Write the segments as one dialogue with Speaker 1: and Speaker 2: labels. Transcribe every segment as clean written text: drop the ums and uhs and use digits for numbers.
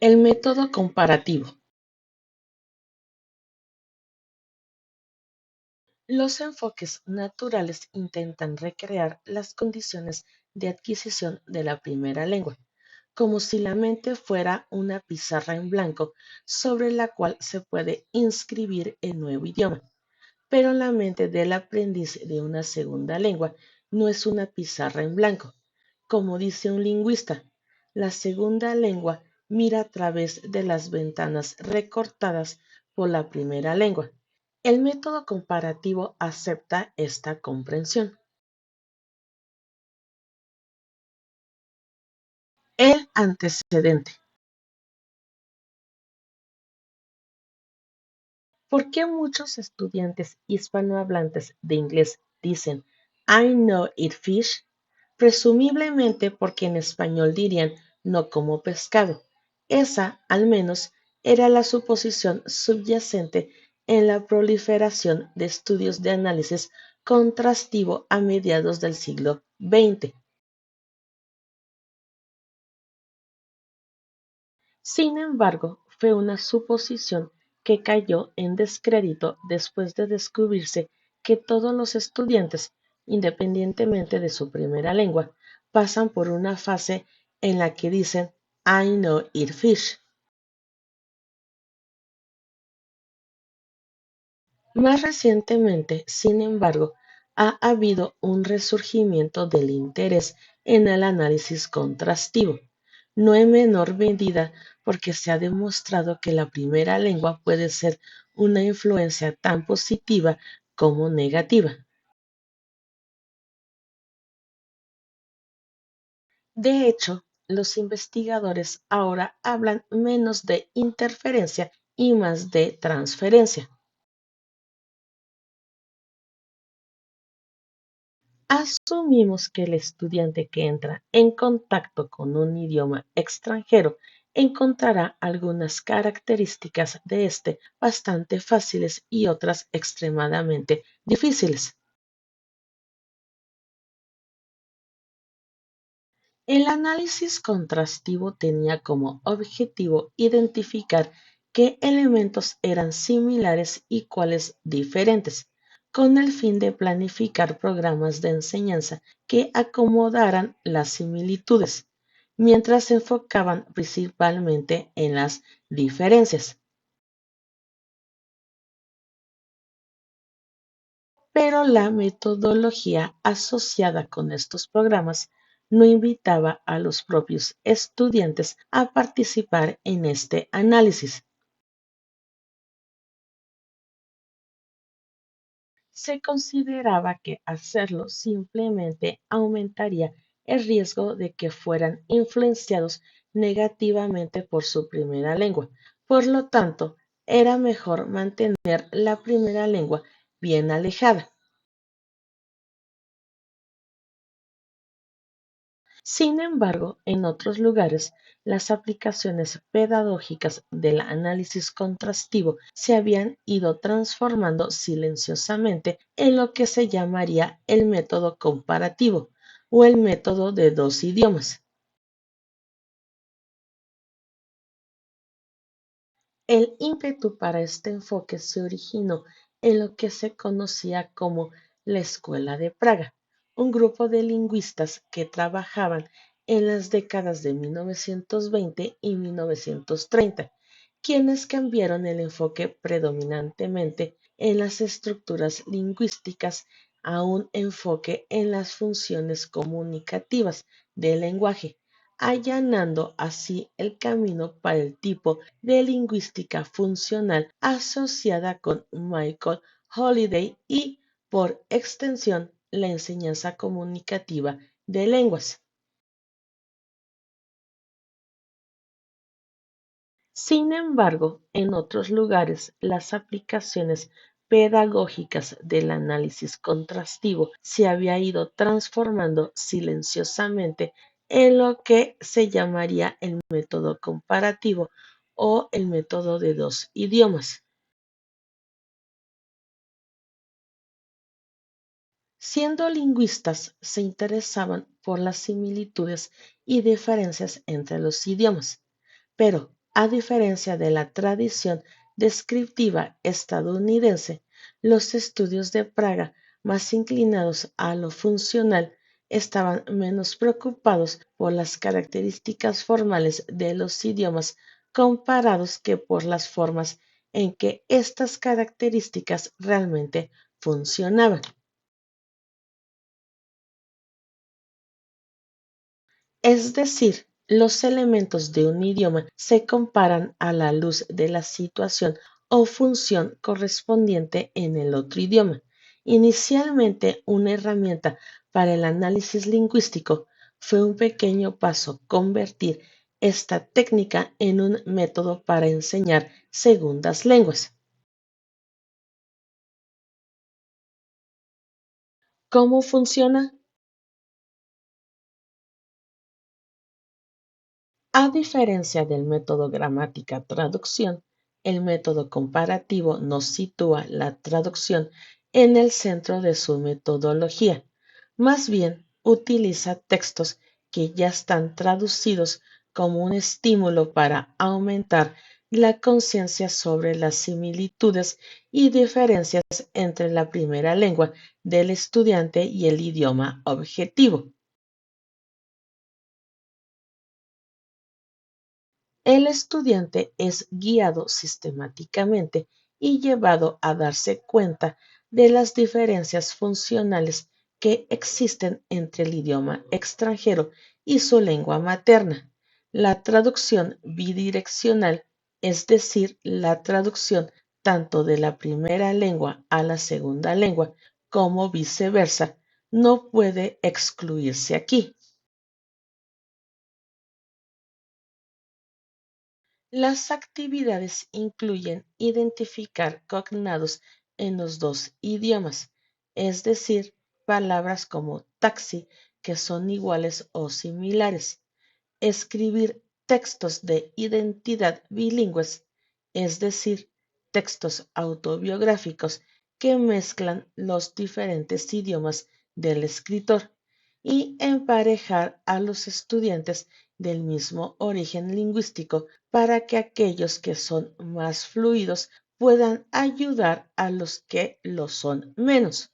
Speaker 1: El método comparativo. Los enfoques naturales intentan recrear las condiciones de adquisición de la primera lengua, como si la mente fuera una pizarra en blanco sobre la cual se puede inscribir el nuevo idioma. Pero la mente del aprendiz de una segunda lengua no es una pizarra en blanco. Como dice un lingüista, la segunda lengua mira a través de las ventanas recortadas por la primera lengua. El método comparativo acepta esta comprensión. El antecedente. ¿Por qué muchos estudiantes hispanohablantes de inglés dicen I know it fish? Presumiblemente porque en español dirían no como pescado. Esa, al menos, era la suposición subyacente en la proliferación de estudios de análisis contrastivo a mediados del siglo XX. Sin embargo, fue una suposición que cayó en descrédito después de descubrirse que todos los estudiantes, independientemente de su primera lengua, pasan por una fase en la que dicen I know it fish. Más recientemente, sin embargo, ha habido un resurgimiento del interés en el análisis contrastivo, no en menor medida porque se ha demostrado que la primera lengua puede ser una influencia tan positiva como negativa. De hecho, los investigadores ahora hablan menos de interferencia y más de transferencia. Asumimos que el estudiante que entra en contacto con un idioma extranjero encontrará algunas características de este bastante fáciles y otras extremadamente difíciles. El análisis contrastivo tenía como objetivo identificar qué elementos eran similares y cuáles diferentes, con el fin de planificar programas de enseñanza que acomodaran las similitudes, mientras se enfocaban principalmente en las diferencias. Pero la metodología asociada con estos programas no invitaba a los propios estudiantes a participar en este análisis. Se consideraba que hacerlo simplemente aumentaría el riesgo de que fueran influenciados negativamente por su primera lengua. Por lo tanto, era mejor mantener la primera lengua bien alejada. Sin embargo, en otros lugares, las aplicaciones pedagógicas del análisis contrastivo se habían ido transformando silenciosamente en lo que se llamaría el método comparativo o el método de dos idiomas. El ímpetu para este enfoque se originó en lo que se conocía como la Escuela de Praga, un grupo de lingüistas que trabajaban en las décadas de 1920 y 1930, quienes cambiaron el enfoque predominantemente en las estructuras lingüísticas a un enfoque en las funciones comunicativas del lenguaje, allanando así el camino para el tipo de lingüística funcional asociada con Michael Holiday y, por extensión, la enseñanza comunicativa de lenguas. Sin embargo, en otros lugares, las aplicaciones pedagógicas del análisis contrastivo se había ido transformando silenciosamente en lo que se llamaría el método comparativo o el método de dos idiomas. Siendo lingüistas, se interesaban por las similitudes y diferencias entre los idiomas, pero A diferencia de la tradición descriptiva estadounidense, los estudios de Praga, más inclinados a lo funcional, estaban menos preocupados por las características formales de los idiomas comparados que por las formas en que estas características realmente funcionaban. Es decir, los elementos de un idioma se comparan a la luz de la situación o función correspondiente en el otro idioma. Inicialmente, una herramienta para el análisis lingüístico, fue un pequeño paso convertir esta técnica en un método para enseñar segundas lenguas. ¿Cómo funciona? A diferencia del método gramática-traducción, el método comparativo nos sitúa la traducción en el centro de su metodología. Más bien, utiliza textos que ya están traducidos como un estímulo para aumentar la conciencia sobre las similitudes y diferencias entre la primera lengua del estudiante y el idioma objetivo. El estudiante es guiado sistemáticamente y llevado a darse cuenta de las diferencias funcionales que existen entre el idioma extranjero y su lengua materna. La traducción bidireccional, es decir, la traducción tanto de la primera lengua a la segunda lengua como viceversa, no puede excluirse aquí. Las actividades incluyen identificar cognados en los dos idiomas, es decir, palabras como taxi que son iguales o similares, escribir textos de identidad bilingües, es decir, textos autobiográficos que mezclan los diferentes idiomas del escritor, y emparejar a los estudiantes del mismo origen lingüístico para que aquellos que son más fluidos puedan ayudar a los que lo son menos.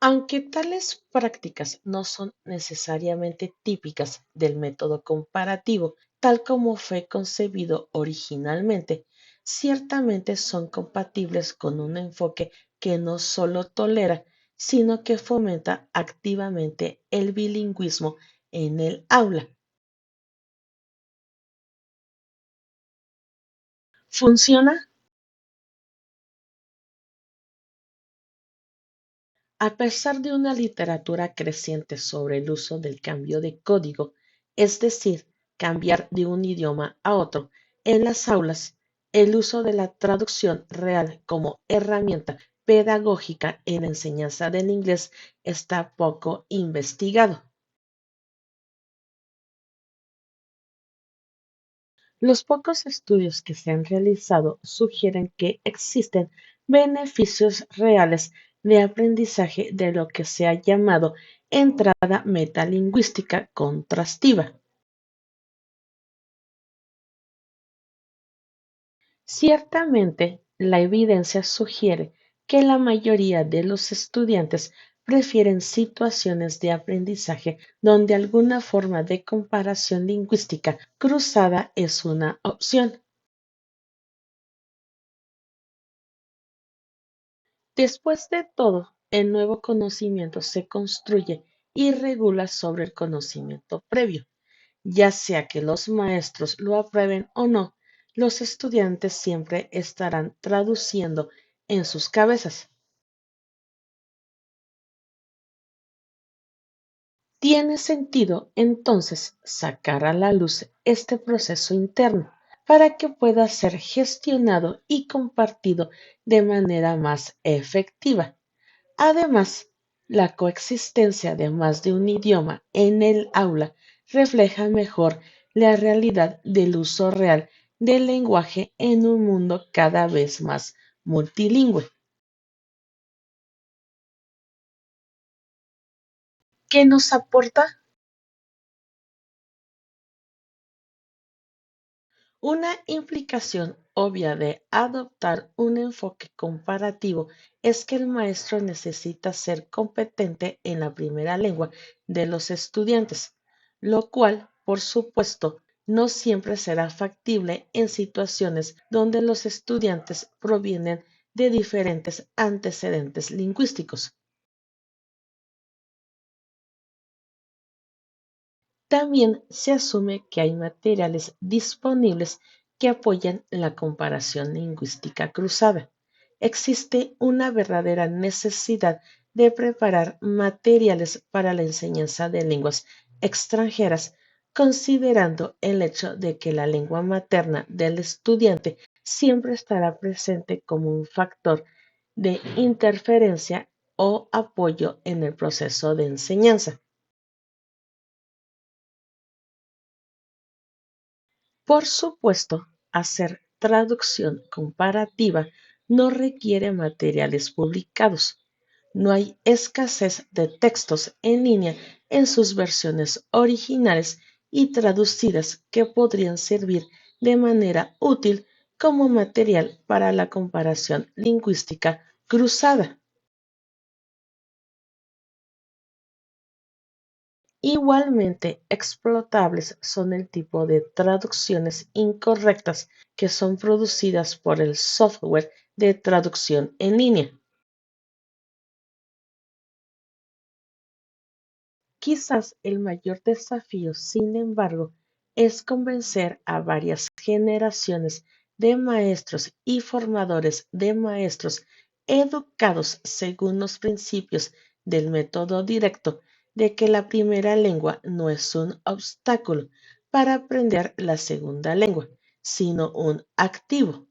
Speaker 1: Aunque tales prácticas no son necesariamente típicas del método comparativo, tal como fue concebido originalmente, ciertamente son compatibles con un enfoque que no solo tolera, sino que fomenta activamente el bilingüismo en el aula. ¿Funciona? A pesar de una literatura creciente sobre el uso del cambio de código, es decir, cambiar de un idioma a otro, en las aulas, el uso de la traducción real como herramienta pedagógica en la enseñanza del inglés está poco investigado. Los pocos estudios que se han realizado sugieren que existen beneficios reales de aprendizaje de lo que se ha llamado entrada metalingüística contrastiva. Ciertamente, la evidencia sugiere que la mayoría de los estudiantes prefieren situaciones de aprendizaje donde alguna forma de comparación lingüística cruzada es una opción. Después de todo, el nuevo conocimiento se construye y regula sobre el conocimiento previo. Ya sea que los maestros lo aprueben o no, los estudiantes siempre estarán traduciendo en sus cabezas. Tiene sentido entonces sacar a la luz este proceso interno para que pueda ser gestionado y compartido de manera más efectiva. Además, la coexistencia de más de un idioma en el aula refleja mejor la realidad del uso real del lenguaje en un mundo cada vez más multilingüe. ¿Qué nos aporta? Una implicación obvia de adoptar un enfoque comparativo es que el maestro necesita ser competente en la primera lengua de los estudiantes, lo cual, por supuesto, no siempre será factible en situaciones donde los estudiantes provienen de diferentes antecedentes lingüísticos. También se asume que hay materiales disponibles que apoyan la comparación lingüística cruzada. Existe una verdadera necesidad de preparar materiales para la enseñanza de lenguas extranjeras, considerando el hecho de que la lengua materna del estudiante siempre estará presente como un factor de interferencia o apoyo en el proceso de enseñanza. Por supuesto, hacer traducción comparativa no requiere materiales publicados. No hay escasez de textos en línea en sus versiones originales y traducidas que podrían servir de manera útil como material para la comparación lingüística cruzada. Igualmente explotables son el tipo de traducciones incorrectas que son producidas por el software de traducción en línea. Quizás el mayor desafío, sin embargo, es convencer a varias generaciones de maestros y formadores de maestros educados según los principios del método directo de que la primera lengua no es un obstáculo para aprender la segunda lengua, sino un activo.